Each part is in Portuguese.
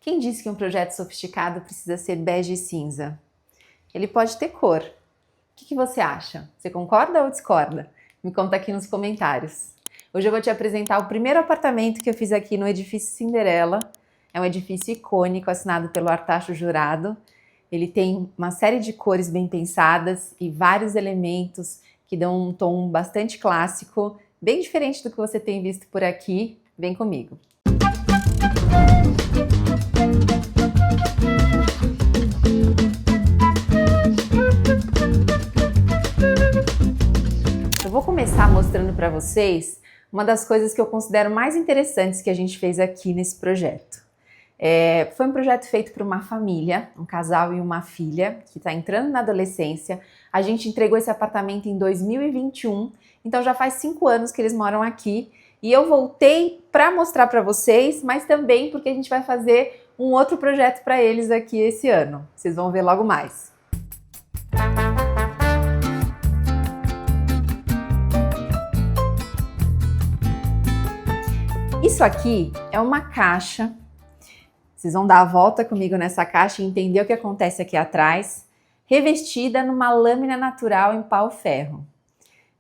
Quem disse que um projeto sofisticado precisa ser bege e cinza? Ele pode ter cor. O que você acha? Você concorda ou discorda? Me conta aqui nos comentários. Hoje eu vou te apresentar o primeiro apartamento que eu fiz aqui no edifício Cinderela. É um edifício icônico assinado pelo Artacho Jurado. Ele tem uma série de cores bem pensadas e vários elementos que dão um tom bastante clássico, bem diferente do que você tem visto por aqui. Vem comigo! Eu vou começar mostrando para vocês uma das coisas que eu considero mais interessantes que a gente fez aqui nesse projeto. Foi um projeto feito por uma família, um casal e uma filha que está entrando na adolescência. A gente entregou esse apartamento em 2021, então já faz 5 anos que eles moram aqui. E eu voltei para mostrar para vocês, mas também porque a gente vai fazer um outro projeto para eles aqui esse ano. Vocês vão ver logo mais. Isso aqui é uma caixa. Vocês vão dar a volta comigo nessa caixa e entender o que acontece aqui atrás, revestida numa lâmina natural em pau-ferro.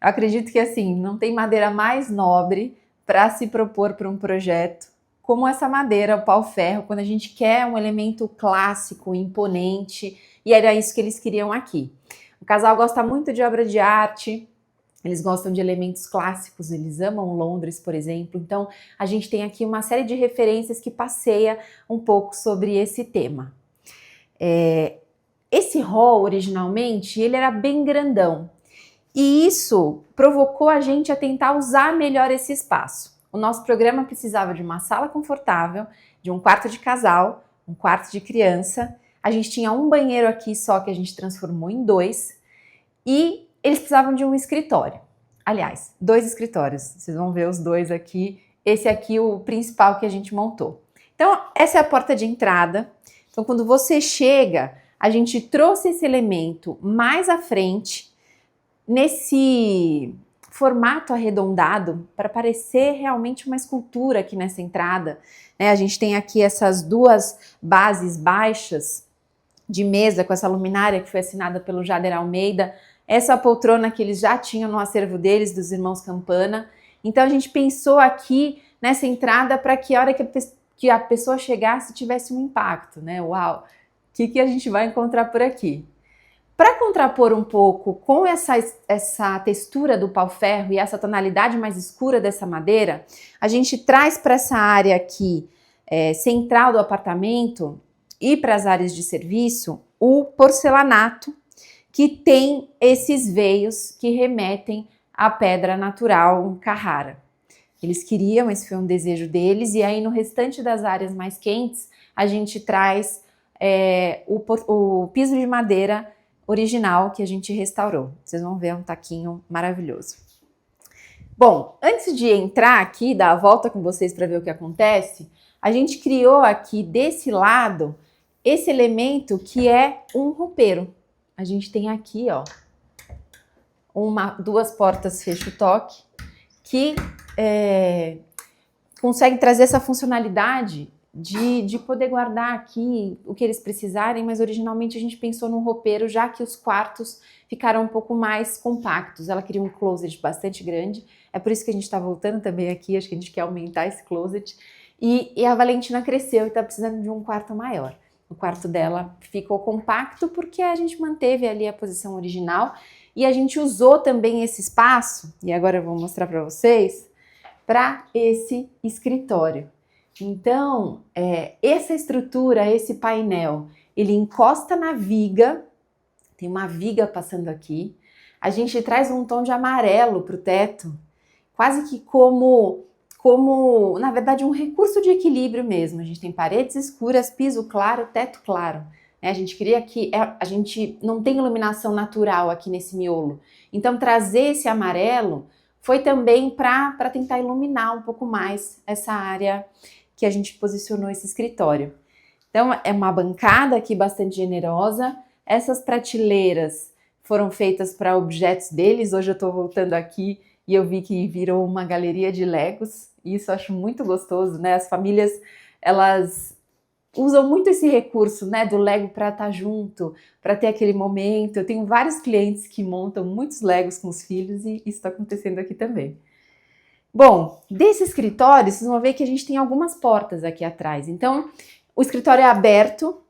Eu acredito que assim, não tem madeira mais nobre para se propor para um projeto como essa madeira, o pau-ferro, quando a gente quer um elemento clássico, imponente, e era isso que eles queriam aqui. O casal gosta muito de obra de arte, eles gostam de elementos clássicos, eles amam Londres, por exemplo, então a gente tem aqui uma série de referências que passeia um pouco sobre esse tema. Esse hall, originalmente, ele era bem grandão, e isso provocou a gente a tentar usar melhor esse espaço. O nosso programa precisava de uma sala confortável, de um quarto de casal, um quarto de criança. A gente tinha um banheiro aqui só que a gente transformou em 2 e eles precisavam de um escritório. Aliás, 2 escritórios. Vocês vão ver os 2 aqui. Esse aqui, o principal que a gente montou. Então, essa é a porta de entrada. Então, quando você chega, a gente trouxe esse elemento mais à frente, nesse formato arredondado, para parecer realmente uma escultura aqui nessa entrada. A gente tem aqui essas 2 bases baixas de mesa com essa luminária que foi assinada pelo Jader Almeida, essa poltrona que eles já tinham no acervo deles, dos irmãos Campana. Então a gente pensou aqui nessa entrada para que a hora que a pessoa chegasse tivesse um impacto, né? Uau, o que a gente vai encontrar por aqui? Para contrapor um pouco com essa textura do pau-ferro e essa tonalidade mais escura dessa madeira, a gente traz para essa área aqui central do apartamento e para as áreas de serviço o porcelanato, que tem esses veios que remetem à pedra natural Carrara. Eles queriam, esse foi um desejo deles, e aí no restante das áreas mais quentes a gente traz o piso de madeira original que a gente restaurou. Vocês vão ver um taquinho maravilhoso. Bom, antes de entrar aqui, dar a volta com vocês para ver o que acontece, a gente criou aqui desse lado esse elemento que é um roupeiro. A gente tem aqui, ó, 2 portas fecho-toque que consegue trazer essa funcionalidade de poder guardar aqui o que eles precisarem, mas originalmente a gente pensou num roupeiro, já que os quartos ficaram um pouco mais compactos. Ela queria um closet bastante grande, é por isso que a gente está voltando também aqui, acho que a gente quer aumentar esse closet. E a Valentina cresceu e está precisando de um quarto maior. O quarto dela ficou compacto porque a gente manteve ali a posição original e a gente usou também esse espaço, e agora eu vou mostrar para vocês, para esse escritório. Então, essa estrutura, esse painel, ele encosta na viga, tem uma viga passando aqui, a gente traz um tom de amarelo para o teto, quase que como, na verdade, um recurso de equilíbrio mesmo. A gente tem paredes escuras, piso claro, teto claro. A gente queria que a gente não tem iluminação natural aqui nesse miolo, então trazer esse amarelo foi também para tentar iluminar um pouco mais essa área que a gente posicionou esse escritório. Então é uma bancada aqui bastante generosa, essas prateleiras foram feitas para objetos deles. Hoje eu estou voltando aqui e eu vi que virou uma galeria de Legos, e isso eu acho muito gostoso, né? As famílias, elas usam muito esse recurso, né, do Lego para estar junto, para ter aquele momento. Eu tenho vários clientes que montam muitos Legos com os filhos e isso está acontecendo aqui também. Bom, desse escritório, vocês vão ver que a gente tem algumas portas aqui atrás. Então, o escritório é aberto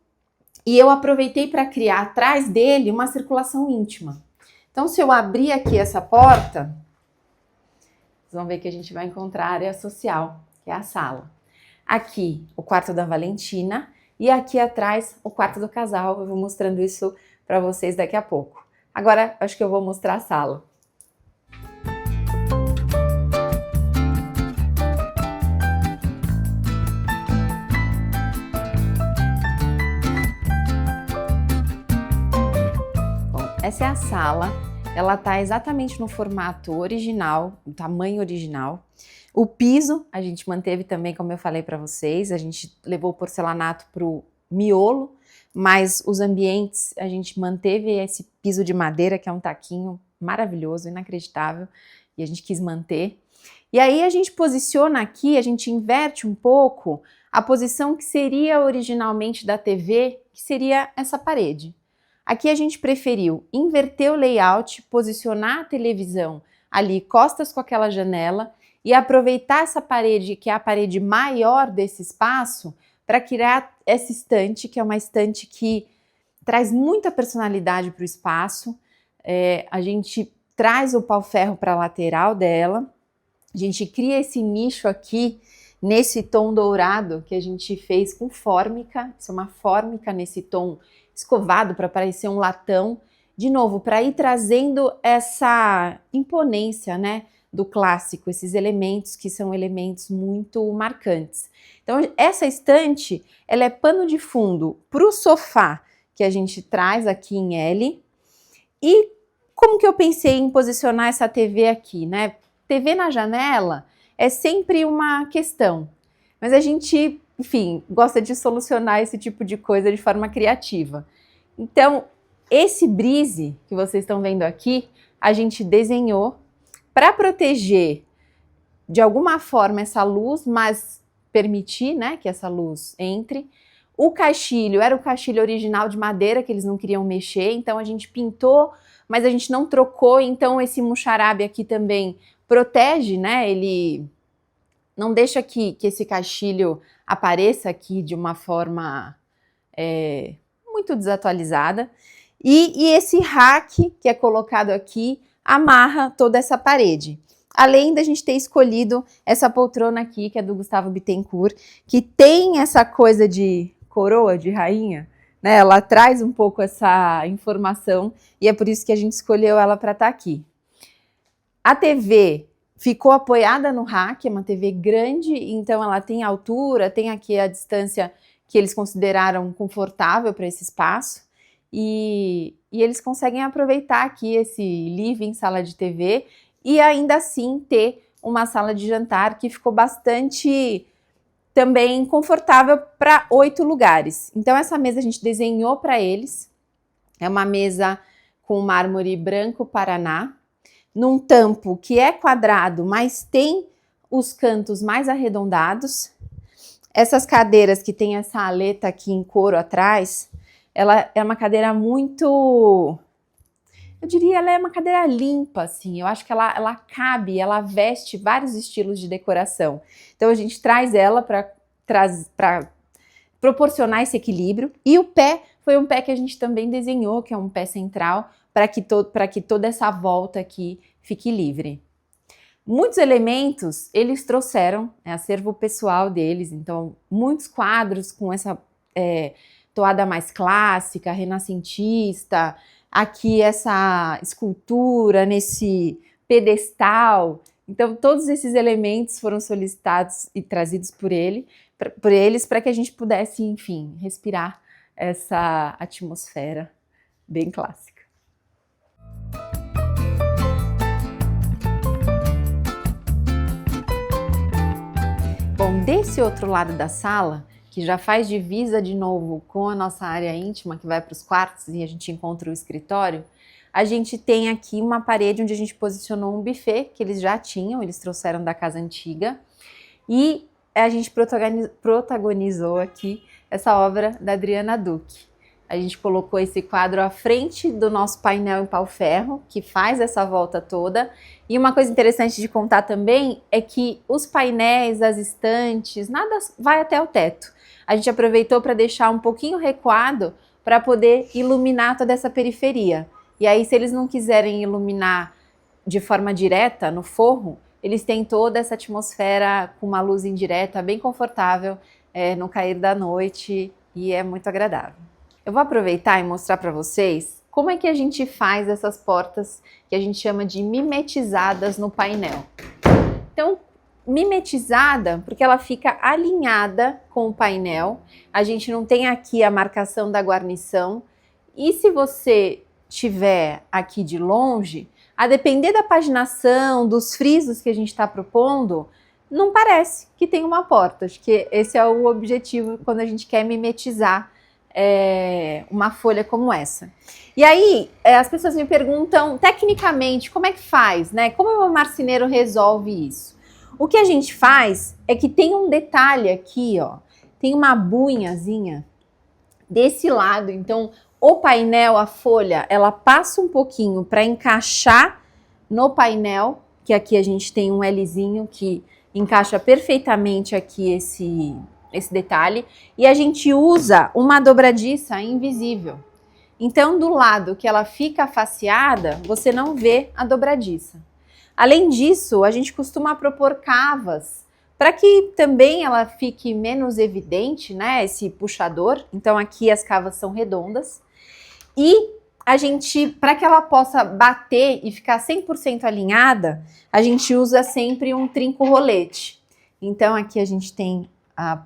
e eu aproveitei para criar atrás dele uma circulação íntima. Então, se eu abrir aqui essa porta, vocês vão ver que a gente vai encontrar a área social, que é a sala. Aqui, o quarto da Valentina e aqui atrás, o quarto do casal. Eu vou mostrando isso para vocês daqui a pouco. Agora, acho que eu vou mostrar a sala. Essa é a sala, ela tá exatamente no formato original, no tamanho original. O piso a gente manteve também, como eu falei para vocês, a gente levou o porcelanato pro miolo, mas os ambientes a gente manteve esse piso de madeira, que é um taquinho maravilhoso, inacreditável, e a gente quis manter. E aí a gente posiciona aqui, a gente inverte um pouco a posição que seria originalmente da TV, que seria essa parede. Aqui a gente preferiu inverter o layout, posicionar a televisão ali costas com aquela janela e aproveitar essa parede, que é a parede maior desse espaço, para criar essa estante, que é uma estante que traz muita personalidade para o espaço. A gente traz o pau-ferro para a lateral dela, a gente cria esse nicho aqui nesse tom dourado que a gente fez com fórmica, isso é uma fórmica nesse tom escovado para parecer um latão, de novo, para ir trazendo essa imponência, né, do clássico, esses elementos que são elementos muito marcantes. Então, essa estante, ela é pano de fundo para o sofá que a gente traz aqui em L. E como que eu pensei em posicionar essa TV aqui, né? TV na janela é sempre uma questão, mas a gente, enfim, gosta de solucionar esse tipo de coisa de forma criativa. Então, esse brise que vocês estão vendo aqui, a gente desenhou para proteger de alguma forma essa luz, mas permitir, né, que essa luz entre. O caixilho era o caixilho original de madeira que eles não queriam mexer, então a gente pintou, mas a gente não trocou, então esse muxarabe aqui também protege, né, ele não deixa que esse caixilho apareça aqui de uma forma muito desatualizada. E esse rack que é colocado aqui amarra toda essa parede. Além da gente ter escolhido essa poltrona aqui, que é do Gustavo Bittencourt, que tem essa coisa de coroa, de rainha, né? Ela traz um pouco essa informação e é por isso que a gente escolheu ela para estar aqui. A TV ficou apoiada no rack, é uma TV grande, então ela tem altura, tem aqui a distância que eles consideraram confortável para esse espaço. E eles conseguem aproveitar aqui esse living, sala de TV, e ainda assim ter uma sala de jantar que ficou bastante também confortável para 8 lugares. Então essa mesa a gente desenhou para eles, é uma mesa com mármore branco Paraná, num tampo que é quadrado, mas tem os cantos mais arredondados. Essas cadeiras que tem essa aleta aqui em couro atrás, ela é uma cadeira muito, eu diria, ela é uma cadeira limpa, assim. Eu acho que ela cabe, ela veste vários estilos de decoração. Então a gente traz ela para proporcionar esse equilíbrio. E o pé foi um pé que a gente também desenhou, que é um pé central, para que toda essa volta aqui fique livre. Muitos elementos eles trouxeram, acervo pessoal deles, então muitos quadros com essa toada mais clássica, renascentista, aqui essa escultura nesse pedestal. Então todos esses elementos foram solicitados e trazidos por eles para que a gente pudesse, enfim, respirar essa atmosfera bem clássica. Bom, desse outro lado da sala, que já faz divisa de novo com a nossa área íntima, que vai para os quartos e a gente encontra o escritório, a gente tem aqui uma parede onde a gente posicionou um buffet, que eles já tinham, eles trouxeram da casa antiga, e a gente protagonizou aqui essa obra da Adriana Duque. A gente colocou esse quadro à frente do nosso painel em pau-ferro, que faz essa volta toda. E uma coisa interessante de contar também é que os painéis, as estantes, nada vai até o teto. A gente aproveitou para deixar um pouquinho recuado para poder iluminar toda essa periferia. E aí, se eles não quiserem iluminar de forma direta no forro, eles têm toda essa atmosfera com uma luz indireta, bem confortável, no cair da noite, e é muito agradável. Eu vou aproveitar e mostrar para vocês como é que a gente faz essas portas que a gente chama de mimetizadas no painel. Então, mimetizada porque ela fica alinhada com o painel, a gente não tem aqui a marcação da guarnição, e se você tiver aqui de longe, a depender da paginação, dos frisos que a gente está propondo, não parece que tem uma porta. Acho que esse é o objetivo quando a gente quer mimetizar uma folha como essa. E aí, as pessoas me perguntam, tecnicamente, como é que faz, né? Como o marceneiro resolve isso? O que a gente faz é que tem um detalhe aqui, ó, tem uma buinhazinha desse lado, então o painel, a folha, ela passa um pouquinho para encaixar no painel, que aqui a gente tem um Lzinho que encaixa perfeitamente aqui esse detalhe, e a gente usa uma dobradiça invisível. Então, do lado que ela fica faceada, você não vê a dobradiça. Além disso, a gente costuma propor cavas para que também ela fique menos evidente, né, esse puxador. Então, aqui as cavas são redondas. E a gente, para que ela possa bater e ficar 100% alinhada, a gente usa sempre um trinco-rolete. Então, aqui a gente tem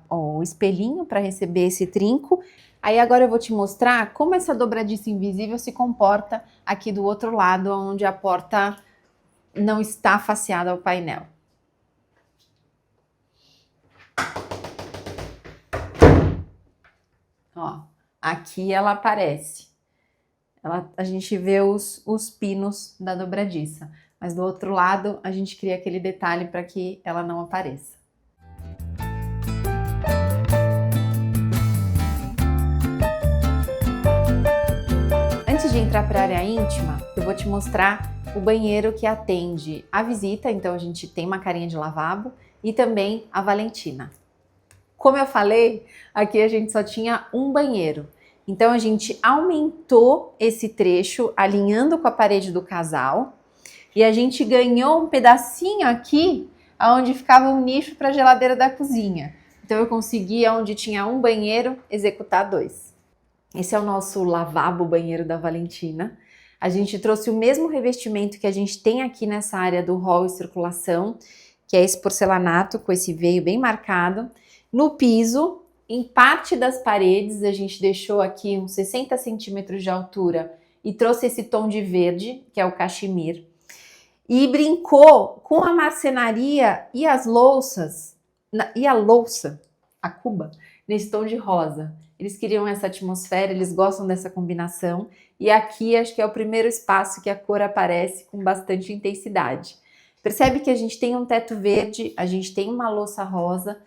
o espelhinho para receber esse trinco. Aí agora eu vou te mostrar como essa dobradiça invisível se comporta aqui do outro lado, onde a porta não está faceada ao painel. Ó, aqui ela aparece. A gente vê os pinos da dobradiça, mas do outro lado a gente cria aquele detalhe para que ela não apareça. Antes de entrar para a área íntima, eu vou te mostrar o banheiro que atende a visita. Então a gente tem uma carinha de lavabo e também a Valentina. Como eu falei, aqui a gente só tinha um banheiro. Então a gente aumentou esse trecho alinhando com a parede do casal e a gente ganhou um pedacinho aqui onde ficava um nicho para a geladeira da cozinha. Então eu consegui, onde tinha um banheiro, executar dois. Esse é o nosso lavabo banheiro da Valentina. A gente trouxe o mesmo revestimento que a gente tem aqui nessa área do hall e circulação, que é esse porcelanato com esse veio bem marcado. No piso, em parte das paredes, a gente deixou aqui uns 60 centímetros de altura e trouxe esse tom de verde, que é o cachemir. E brincou com a marcenaria e as louças, a cuba, nesse tom de rosa. Eles queriam essa atmosfera, eles gostam dessa combinação. E aqui acho que é o primeiro espaço que a cor aparece com bastante intensidade. Percebe que a gente tem um teto verde, a gente tem uma louça rosa,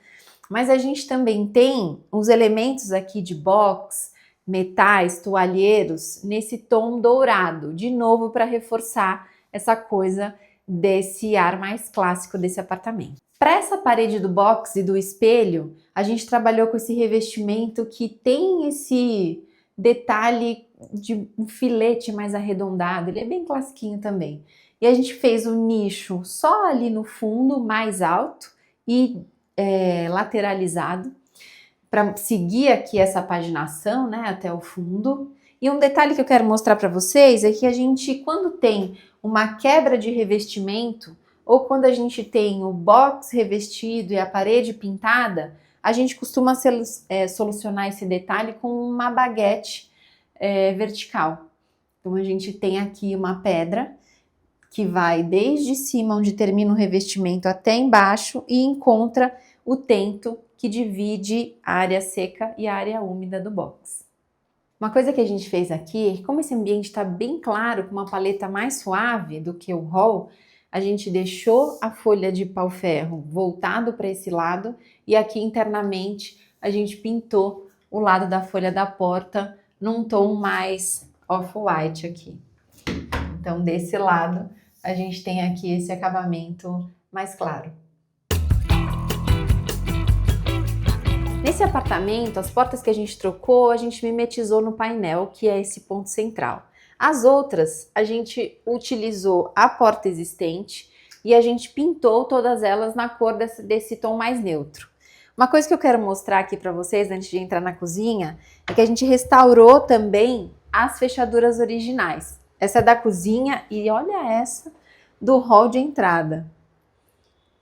mas a gente também tem os elementos aqui de box, metais, toalheiros, nesse tom dourado, de novo para reforçar essa coisa desse ar mais clássico desse apartamento. Para essa parede do box e do espelho, a gente trabalhou com esse revestimento que tem esse detalhe de um filete mais arredondado, ele é bem classiquinho também. E a gente fez um nicho só ali no fundo, mais alto e lateralizado, para seguir aqui essa paginação, né, até o fundo. E um detalhe que eu quero mostrar para vocês é que a gente, quando tem uma quebra de revestimento, ou quando a gente tem o box revestido e a parede pintada, a gente costuma solucionar esse detalhe com uma baguete vertical. Então a gente tem aqui uma pedra que vai desde cima, onde termina o revestimento, até embaixo e encontra o tento que divide a área seca e a área úmida do box. Uma coisa que a gente fez aqui, como esse ambiente está bem claro, com uma paleta mais suave do que o hall, a gente deixou a folha de pau-ferro voltado para esse lado e aqui internamente a gente pintou o lado da folha da porta num tom mais off-white aqui. Então, desse lado, a gente tem aqui esse acabamento mais claro. Nesse apartamento, as portas que a gente trocou, a gente mimetizou no painel, que é esse ponto central. As outras, a gente utilizou a porta existente e a gente pintou todas elas na cor desse tom mais neutro. Uma coisa que eu quero mostrar aqui para vocês, antes de entrar na cozinha, é que a gente restaurou também as fechaduras originais. Essa é da cozinha e olha essa do hall de entrada.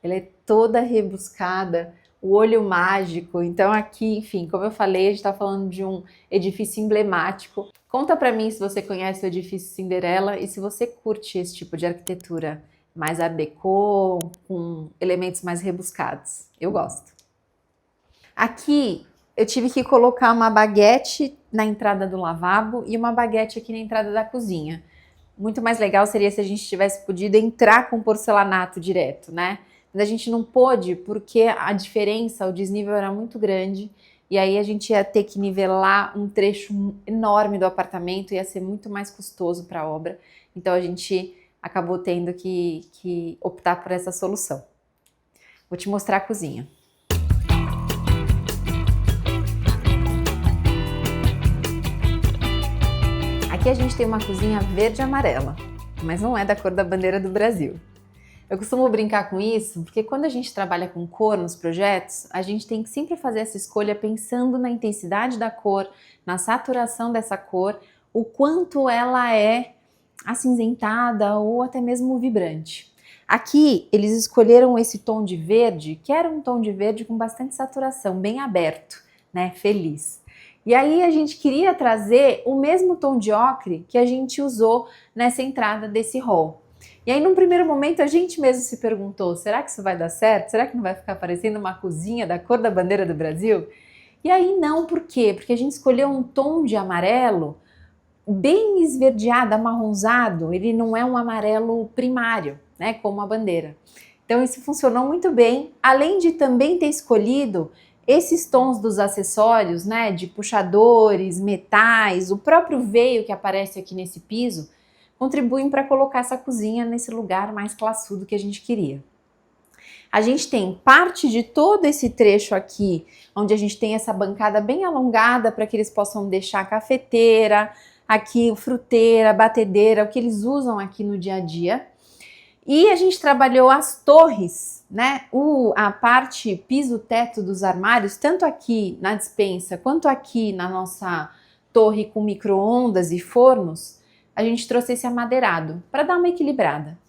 Ela é toda rebuscada, o olho mágico. Então aqui, enfim, como eu falei, a gente está falando de um edifício emblemático. Conta para mim se você conhece o edifício Cinderela e se você curte esse tipo de arquitetura mais art déco, com elementos mais rebuscados. Eu gosto. Aqui eu tive que colocar uma baguete na entrada do lavabo e uma baguete aqui na entrada da cozinha. Muito mais legal seria se a gente tivesse podido entrar com porcelanato direto, né? Mas a gente não pôde porque a diferença, o desnível era muito grande e aí a gente ia ter que nivelar um trecho enorme do apartamento, ia ser muito mais custoso para a obra. Então a gente acabou tendo que optar por essa solução. Vou te mostrar a cozinha. Aqui a gente tem uma cozinha verde e amarela, mas não é da cor da bandeira do Brasil. Eu costumo brincar com isso porque quando a gente trabalha com cor nos projetos, a gente tem que sempre fazer essa escolha pensando na intensidade da cor, na saturação dessa cor, o quanto ela é acinzentada ou até mesmo vibrante. Aqui eles escolheram esse tom de verde, que era um tom de verde com bastante saturação, bem aberto, né? Feliz. E aí a gente queria trazer o mesmo tom de ocre que a gente usou nessa entrada desse hall. E aí num primeiro momento a gente mesmo se perguntou, será que isso vai dar certo? Será que não vai ficar parecendo uma cozinha da cor da bandeira do Brasil? E aí não, por quê? Porque a gente escolheu um tom de amarelo bem esverdeado, amarronzado, ele não é um amarelo primário, né, como a bandeira. Então isso funcionou muito bem, além de também ter escolhido esses tons dos acessórios, né, de puxadores, metais, o próprio veio que aparece aqui nesse piso, contribuem para colocar essa cozinha nesse lugar mais classudo que a gente queria. A gente tem parte de todo esse trecho aqui, onde a gente tem essa bancada bem alongada para que eles possam deixar a cafeteira, aqui fruteira, batedeira, o que eles usam aqui no dia a dia. E a gente trabalhou as torres, né? A parte piso-teto dos armários, tanto aqui na despensa quanto aqui na nossa torre com micro-ondas e fornos, a gente trouxe esse amadeirado para dar uma equilibrada.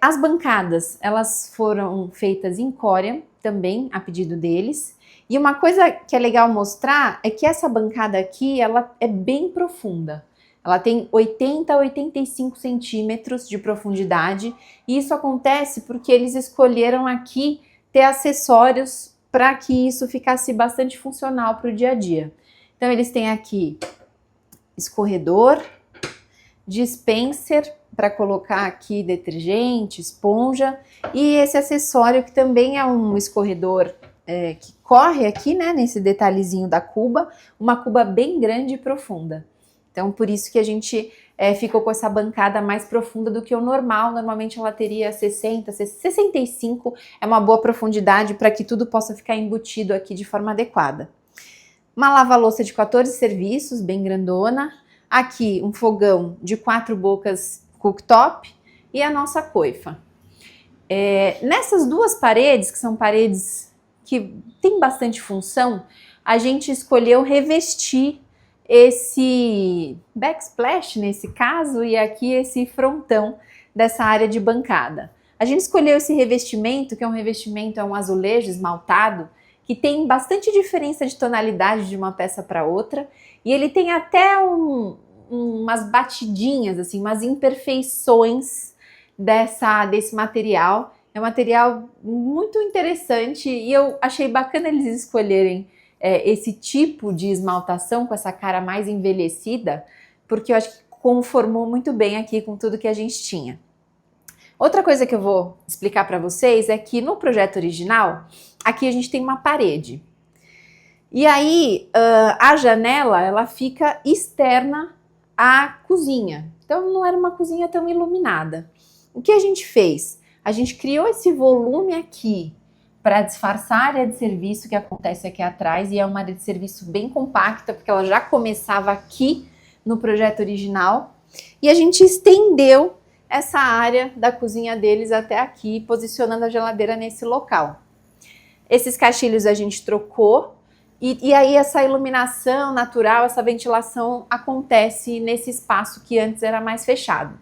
As bancadas, elas foram feitas em Corian, também a pedido deles. E uma coisa que é legal mostrar é que essa bancada aqui, ela é bem profunda. Ela tem 80 a 85 centímetros de profundidade e isso acontece porque eles escolheram aqui ter acessórios para que isso ficasse bastante funcional para o dia a dia. Então eles têm aqui escorredor, dispenser para colocar aqui detergente, esponja e esse acessório que também é um escorredor que corre aqui, né, nesse detalhezinho da cuba, uma cuba bem grande e profunda. Então, por isso que a gente ficou com essa bancada mais profunda do que o normal. Normalmente ela teria 60, 65, é uma boa profundidade para que tudo possa ficar embutido aqui de forma adequada. Uma lava-louça de 14 serviços, bem grandona. Aqui um fogão de 4 bocas cooktop e a nossa coifa. Nessas duas paredes, que são paredes que têm bastante função, a gente escolheu revestir esse backsplash nesse caso e aqui esse frontão dessa área de bancada. A gente escolheu esse revestimento, que é um revestimento, é um azulejo esmaltado, que tem bastante diferença de tonalidade de uma peça para outra e ele tem até umas batidinhas, assim, umas imperfeições desse material. É um material muito interessante e eu achei bacana eles escolherem esse tipo de esmaltação com essa cara mais envelhecida, porque eu acho que conformou muito bem aqui com tudo que a gente tinha. Outra coisa que eu vou explicar para vocês é que no projeto original, aqui a gente tem uma parede. E aí, a janela, ela fica externa à cozinha. Então, não era uma cozinha tão iluminada. O que a gente fez? A gente criou esse volume aqui para disfarçar a área de serviço que acontece aqui atrás, e é uma área de serviço bem compacta, porque ela já começava aqui no projeto original, e a gente estendeu essa área da cozinha deles até aqui, posicionando a geladeira nesse local. Esses caixilhos a gente trocou, e aí essa iluminação natural, essa ventilação acontece nesse espaço que antes era mais fechado.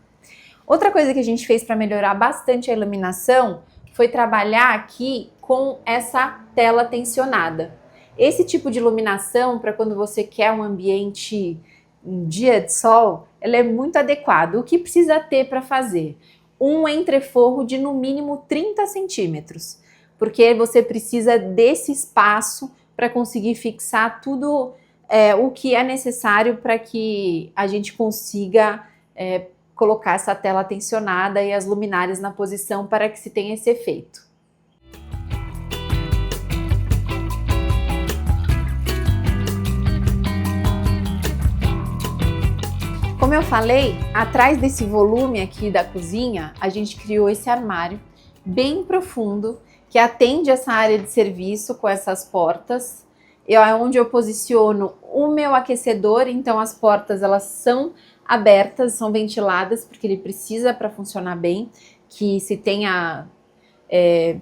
Outra coisa que a gente fez para melhorar bastante a iluminação foi trabalhar aqui com essa tela tensionada. Esse tipo de iluminação, para quando você quer um ambiente, um dia de sol, ela é muito adequada. O que precisa ter para fazer? Um entreforro de no mínimo 30 centímetros, porque você precisa desse espaço para conseguir fixar tudo o que é necessário para que a gente consiga colocar essa tela tensionada e as luminárias na posição para que se tenha esse efeito. Como eu falei, atrás desse volume aqui da cozinha, a gente criou esse armário bem profundo que atende essa área de serviço com essas portas. É onde eu posiciono o meu aquecedor, então as portas elas são abertas, são ventiladas, porque ele precisa, para funcionar bem, que se tenha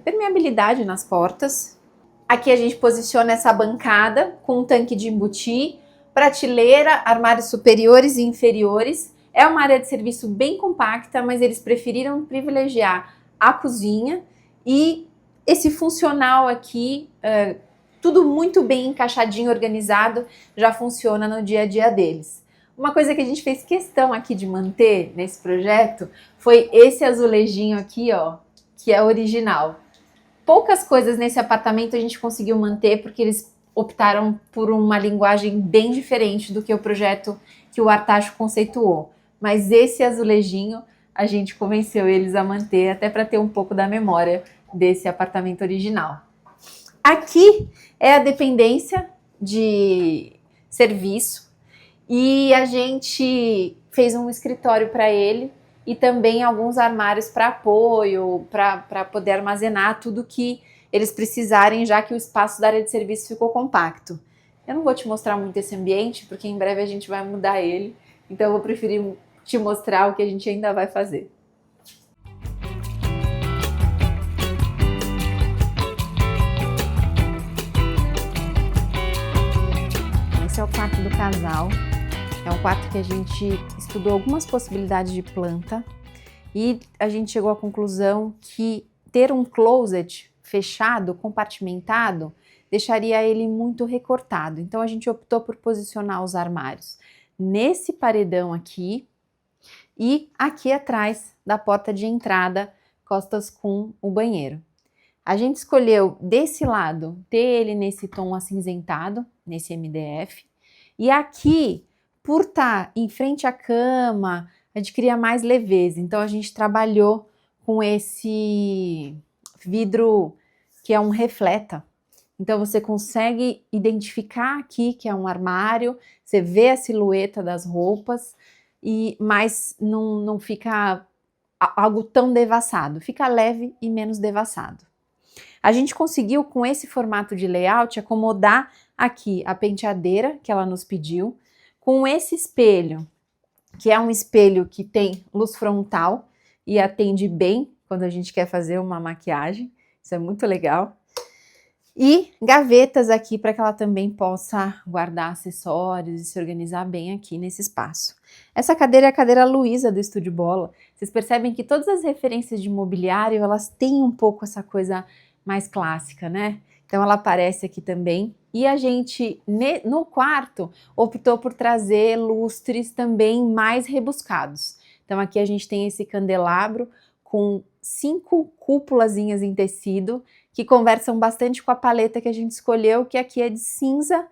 permeabilidade nas portas. Aqui a gente posiciona essa bancada com um tanque de embutir, prateleira, armários superiores e inferiores. É uma área de serviço bem compacta, mas eles preferiram privilegiar a cozinha e esse funcional aqui, tudo muito bem encaixadinho, organizado, já funciona no dia a dia deles. Uma coisa que a gente fez questão aqui de manter nesse projeto foi esse azulejinho aqui, ó, que é original. Poucas coisas nesse apartamento a gente conseguiu manter porque eles optaram por uma linguagem bem diferente do que o projeto que o Artacho conceituou. Mas esse azulejinho a gente convenceu eles a manter, até para ter um pouco da memória desse apartamento original. Aqui é a dependência de serviço. E a gente fez um escritório para ele e também alguns armários para apoio, para poder armazenar tudo que eles precisarem, já que o espaço da área de serviço ficou compacto. Eu não vou te mostrar muito esse ambiente, porque em breve a gente vai mudar ele, então eu vou preferir te mostrar o que a gente ainda vai fazer. Esse é o quarto do casal. É um quarto que a gente estudou algumas possibilidades de planta e a gente chegou à conclusão que ter um closet fechado, compartimentado, deixaria ele muito recortado. Então a gente optou por posicionar os armários nesse paredão aqui e aqui atrás da porta de entrada, costas com o banheiro. A gente escolheu desse lado ter ele nesse tom acinzentado, nesse MDF, e aqui, por estar em frente à cama, a gente queria mais leveza, então a gente trabalhou com esse vidro que é um refleta. Então você consegue identificar aqui que é um armário, você vê a silhueta das roupas, mas não fica algo tão devassado, fica leve e menos devassado. A gente conseguiu, com esse formato de layout, acomodar aqui a penteadeira que ela nos pediu, com esse espelho, que é um espelho que tem luz frontal e atende bem quando a gente quer fazer uma maquiagem, isso é muito legal. E gavetas aqui para que ela também possa guardar acessórios e se organizar bem aqui nesse espaço. Essa cadeira é a cadeira Luísa do Estúdio Bola. Vocês percebem que todas as referências de mobiliário, elas têm um pouco essa coisa mais clássica, né? Então ela aparece aqui também. E a gente, no quarto, optou por trazer lustres também mais rebuscados. Então aqui a gente tem esse candelabro com 5 cúpulazinhas em tecido, que conversam bastante com a paleta que a gente escolheu, que aqui é de cinza,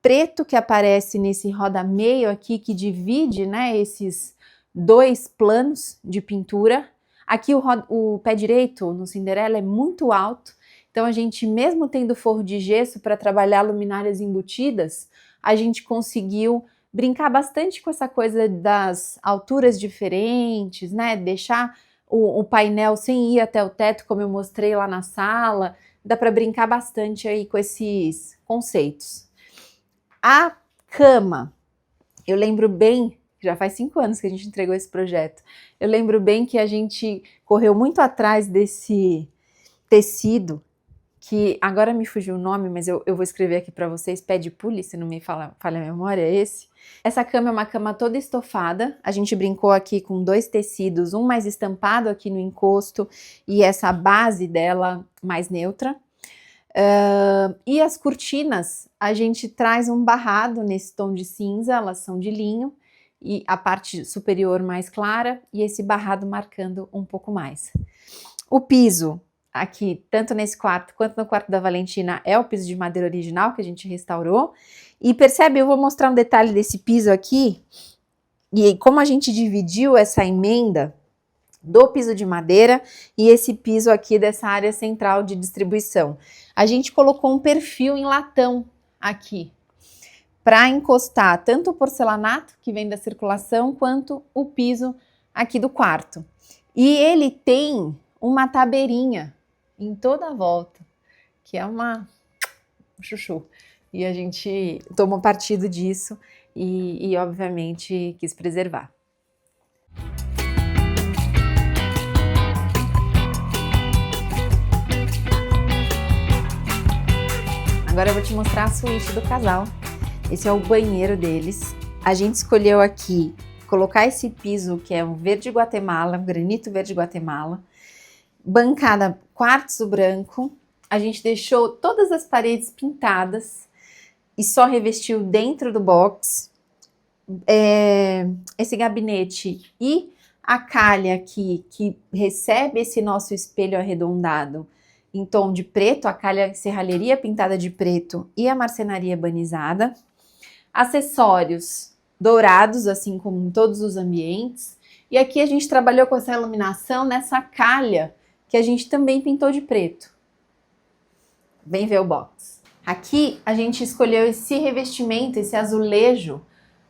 preto, que aparece nesse roda-meio aqui, que divide, né, esses 2 planos de pintura. Aqui o pé direito no Cinderela é muito alto, Então a gente, mesmo tendo forro de gesso para trabalhar luminárias embutidas, a gente conseguiu brincar bastante com essa coisa das alturas diferentes, né? Deixar o painel sem ir até o teto, como eu mostrei lá na sala. Dá para brincar bastante aí com esses conceitos. A cama, eu lembro bem, já faz 5 anos que a gente entregou esse projeto, eu lembro bem que a gente correu muito atrás desse tecido, que agora me fugiu o nome, mas eu vou escrever aqui para vocês, pé de pule, se não me falha a memória, é esse. Essa cama é uma cama toda estofada, a gente brincou aqui com 2 tecidos, um mais estampado aqui no encosto e essa base dela mais neutra. E as cortinas, a gente traz um barrado nesse tom de cinza, elas são de linho, e a parte superior mais clara, e esse barrado marcando um pouco mais. O piso, aqui, tanto nesse quarto quanto no quarto da Valentina, é o piso de madeira original que a gente restaurou. E percebe, eu vou mostrar um detalhe desse piso aqui, e como a gente dividiu essa emenda do piso de madeira e esse piso aqui dessa área central de distribuição. A gente colocou um perfil em latão aqui, para encostar tanto o porcelanato que vem da circulação, quanto o piso aqui do quarto. E ele tem uma tabeirinha em toda a volta, que é uma chuchu. E a gente tomou partido disso e obviamente quis preservar. Agora eu vou te mostrar a suíte do casal. Esse é o banheiro deles. A gente escolheu aqui colocar esse piso que é um verde Guatemala, um granito verde Guatemala, bancada quartzo branco. A gente deixou todas as paredes pintadas e só revestiu dentro do box. Esse gabinete e a calha aqui que recebe esse nosso espelho arredondado em tom de preto, a calha serralheria pintada de preto e a marcenaria banizada. Acessórios dourados, assim como em todos os ambientes. E aqui a gente trabalhou com essa iluminação nessa calha que a gente também pintou de preto. Bem ver o box. Aqui a gente escolheu esse revestimento, esse azulejo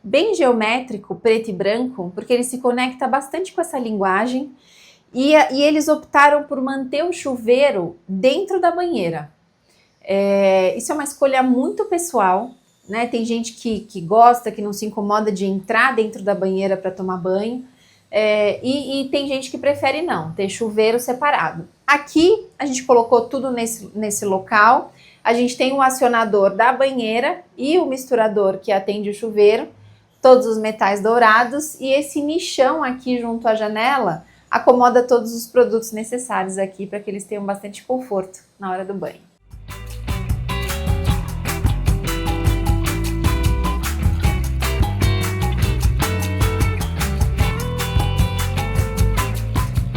bem geométrico, preto e branco, porque ele se conecta bastante com essa linguagem. E eles optaram por manter o chuveiro dentro da banheira. Isso é uma escolha muito pessoal, né? Tem gente que gosta, que não se incomoda de entrar dentro da banheira para tomar banho. E tem gente que prefere não, ter chuveiro separado. Aqui a gente colocou tudo nesse local. A gente tem o acionador da banheira e o misturador que atende o chuveiro, todos os metais dourados, e esse nichão aqui junto à janela acomoda todos os produtos necessários aqui para que eles tenham bastante conforto na hora do banho.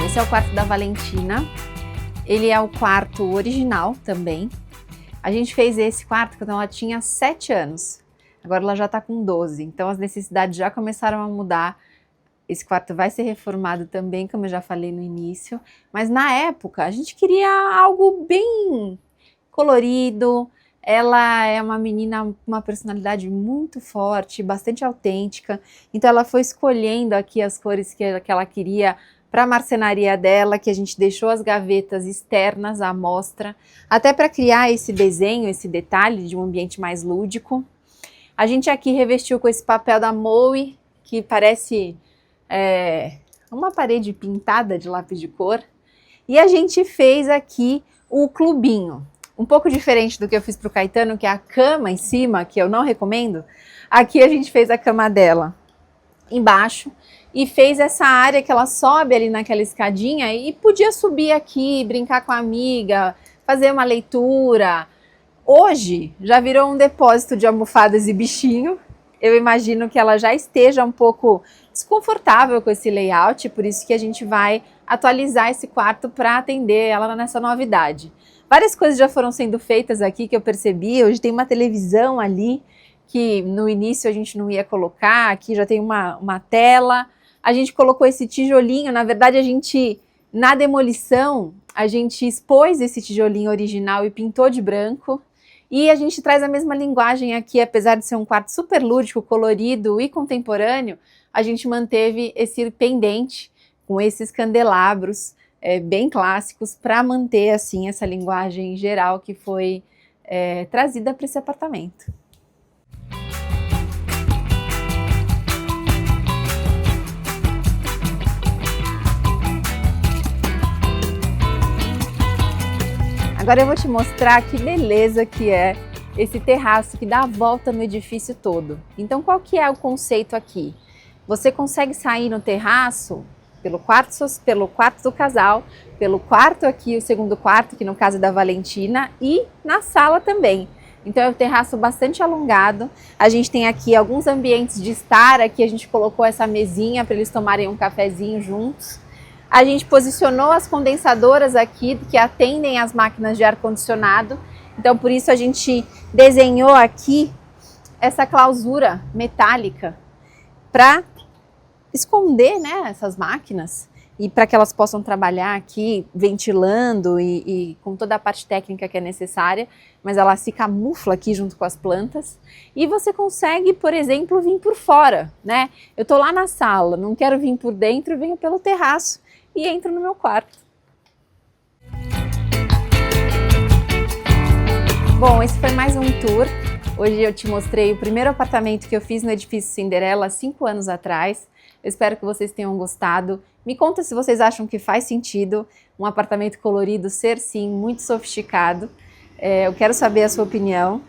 Esse é o quarto da Valentina. Ele é o quarto original também. A gente fez esse quarto quando ela tinha 7 anos. Agora ela já está com 12, então as necessidades já começaram a mudar. Esse quarto vai ser reformado também, como eu já falei no início. Mas na época, a gente queria algo bem colorido. Ela é uma menina com uma personalidade muito forte, bastante autêntica. Então ela foi escolhendo aqui as cores que ela queria para a marcenaria dela, que a gente deixou as gavetas externas à mostra, até para criar esse desenho, esse detalhe de um ambiente mais lúdico. A gente aqui revestiu com esse papel da Moe, que parece uma parede pintada de lápis de cor. E a gente fez aqui o clubinho, um pouco diferente do que eu fiz para o Caetano, que é a cama em cima, que eu não recomendo. Aqui a gente fez a cama dela embaixo e fez essa área que ela sobe ali naquela escadinha e podia subir aqui, brincar com a amiga, fazer uma leitura. Hoje já virou um depósito de almofadas e bichinho. Eu imagino que ela já esteja um pouco desconfortável com esse layout, por isso que a gente vai atualizar esse quarto para atender ela nessa novidade. Várias coisas já foram sendo feitas aqui que eu percebi. Hoje tem uma televisão ali que no início a gente não ia colocar, aqui já tem uma tela. A gente colocou esse tijolinho, na verdade a gente Na demolição, a gente expôs esse tijolinho original e pintou de branco. E a gente traz a mesma linguagem aqui, apesar de ser um quarto super lúdico, colorido e contemporâneo, a gente manteve esse pendente com esses candelabros bem clássicos para manter assim essa linguagem geral que foi trazida para esse apartamento. Agora eu vou te mostrar que beleza que é esse terraço que dá a volta no edifício todo. Então qual que é o conceito aqui? Você consegue sair no terraço pelo quarto do casal, pelo quarto aqui, o segundo quarto, que no caso é da Valentina, e na sala também. Então é um terraço bastante alongado. A gente tem aqui alguns ambientes de estar, aqui a gente colocou essa mesinha para eles tomarem um cafezinho juntos. A gente posicionou as condensadoras aqui que atendem as máquinas de ar-condicionado. Então, por isso a gente desenhou aqui essa clausura metálica para esconder, né, essas máquinas e para que elas possam trabalhar aqui ventilando e com toda a parte técnica que é necessária, mas ela se camufla aqui junto com as plantas. E você consegue, por exemplo, vir por fora, né? Eu tô lá na sala, não quero vir por dentro, eu venho pelo terraço e entro no meu quarto. Bom, esse foi mais um tour. Hoje eu te mostrei o primeiro apartamento que eu fiz no edifício Cinderela há 5 anos atrás. Eu espero que vocês tenham gostado. Me conta se vocês acham que faz sentido um apartamento colorido ser, sim, muito sofisticado. Eu quero saber a sua opinião.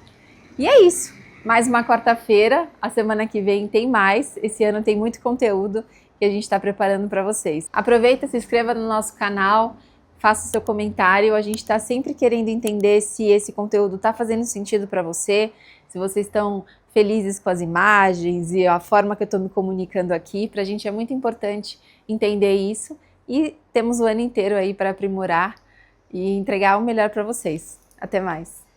E é isso. Mais uma quarta-feira. A semana que vem tem mais. Esse ano tem muito conteúdo que a gente está preparando para vocês. Aproveita, se inscreva no nosso canal, faça o seu comentário. A gente está sempre querendo entender se esse conteúdo está fazendo sentido para você, se vocês estão felizes com as imagens e a forma que eu estou me comunicando aqui. Para a gente é muito importante entender isso e temos o ano inteiro aí para aprimorar e entregar o melhor para vocês. Até mais!